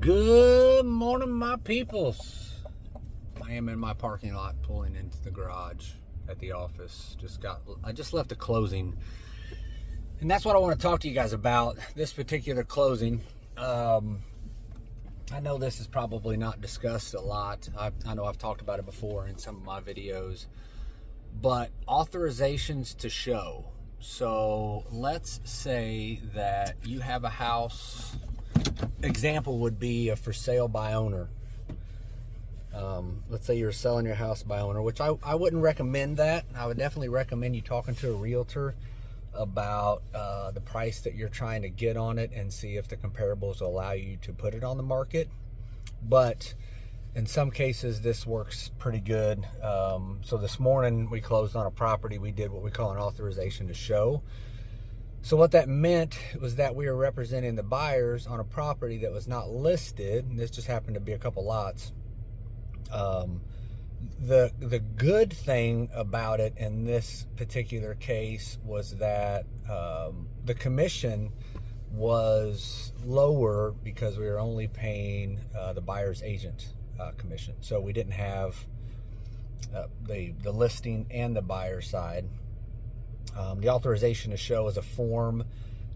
Good morning, my peoples. I am in my parking lot pulling into the garage at the office. I just left a closing, and that's what I want to talk to you guys about. This particular closing. I know this is probably not discussed a lot. I know I've talked about it before in some of my videos, but authorizations to show. So let's say that you have a house. Example would be a for sale by owner. Let's say you're selling your house by owner, which I wouldn't recommend that. I would definitely recommend you talking to a realtor about the price that you're trying to get on it and see if the comparables will allow you to put it on the market. But in some cases, this works pretty good. So this morning we closed on a property. We did what we call an authorization to show. So what that meant was that we were representing the buyers on a property that was not listed. And this just happened to be a couple lots. The good thing about it in this particular case was that the commission was lower because we were only paying the buyer's agent commission. So we didn't have the listing and the buyer side. The authorization to show is a form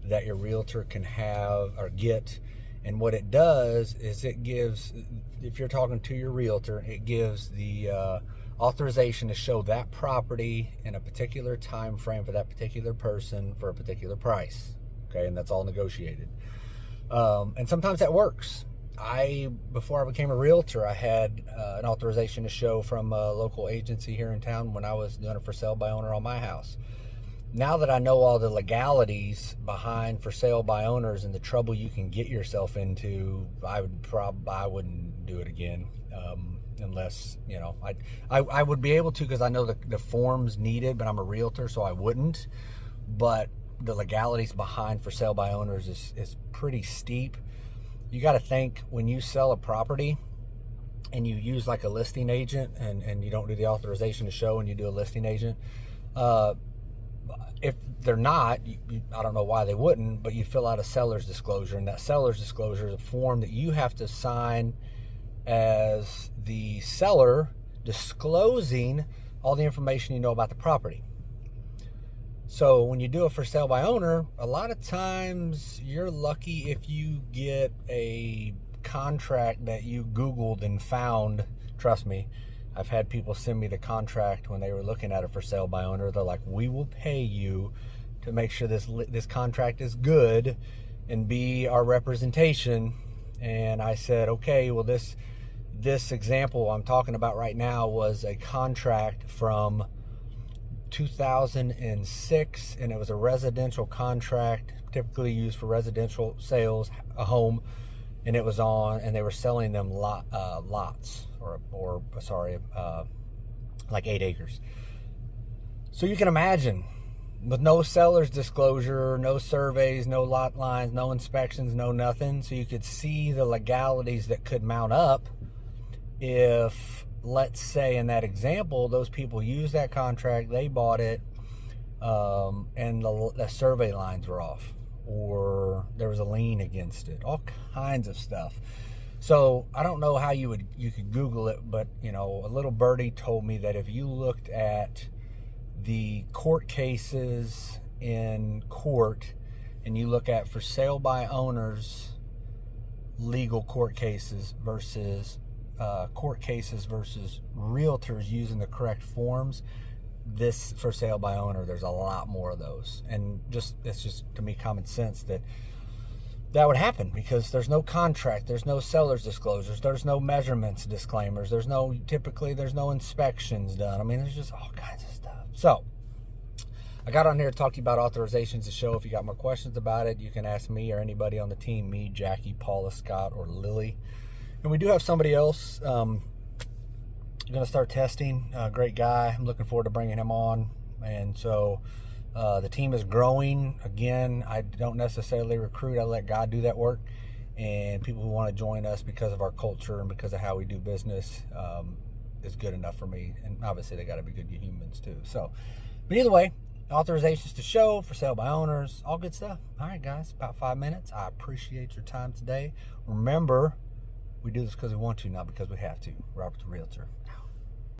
that your realtor can have or get, and what it does is it gives, if you're talking to your realtor, it gives the authorization to show that property in a particular time frame for that particular person for a particular price. Okay, and that's all negotiated. And sometimes that works. Before I became a realtor, I had an authorization to show from a local agency here in town when I was doing a for sale by owner on my house. Now that I know all the legalities behind for sale by owners and the trouble you can get yourself into, I wouldn't do it again, unless, you know, I would be able to, because I know the forms needed, but I'm a realtor, so I wouldn't. But the legalities behind for sale by owners is pretty steep. You got to think, when you sell a property and you use like a listing agent and you don't do the authorization to show and you do a listing agent, if they're not, I don't know why they wouldn't, but you fill out a seller's disclosure, and that seller's disclosure is a form that you have to sign as the seller, disclosing all the information you know about the property. So when you do it for sale by owner, a lot of times you're lucky if you get a contract that you Googled and found. Trust me, I've had people send me the contract when they were looking at it for sale by owner. They're like, we will pay you to make sure this contract is good and be our representation. And I said, okay, well, this example I'm talking about right now was a contract from 2006, and it was a residential contract, typically used for residential sales, a home. And it was and they were selling them lots, like 8 acres. So you can imagine, with no seller's disclosure, no surveys, no lot lines, no inspections, no nothing. So you could see the legalities that could mount up if, let's say in that example, those people used that contract, they bought it, and the survey lines were off, or there was a lien against it, all kinds of stuff. So I don't know how you could Google it, but you know, a little birdie told me that if you looked at the court cases in court and you look at for sale by owners legal court cases versus realtors using the correct forms, this for sale by owner, there's a lot more of those. And it's just to me common sense that would happen, because there's no contract, there's no seller's disclosures, there's no measurements disclaimers, typically there's no inspections done. I mean, there's just all kinds of stuff. So I got on here to talk to you about authorizations to show. If you got more questions about it, you can ask me or anybody on the team, me, Jackie, Paula, Scott, or Lily. And we do have somebody else going to start testing. Great guy. I'm looking forward to bringing him on. And so the team is growing. Again, I don't necessarily recruit. I let God do that work. And people who want to join us because of our culture and because of how we do business is good enough for me. And obviously they got to be good humans too. So, but either way, authorizations to show, for sale by owners, all good stuff. All right, guys, about 5 minutes. I appreciate your time today. Remember, We do this because we want to, not because we have to. Robert the Realtor. Out.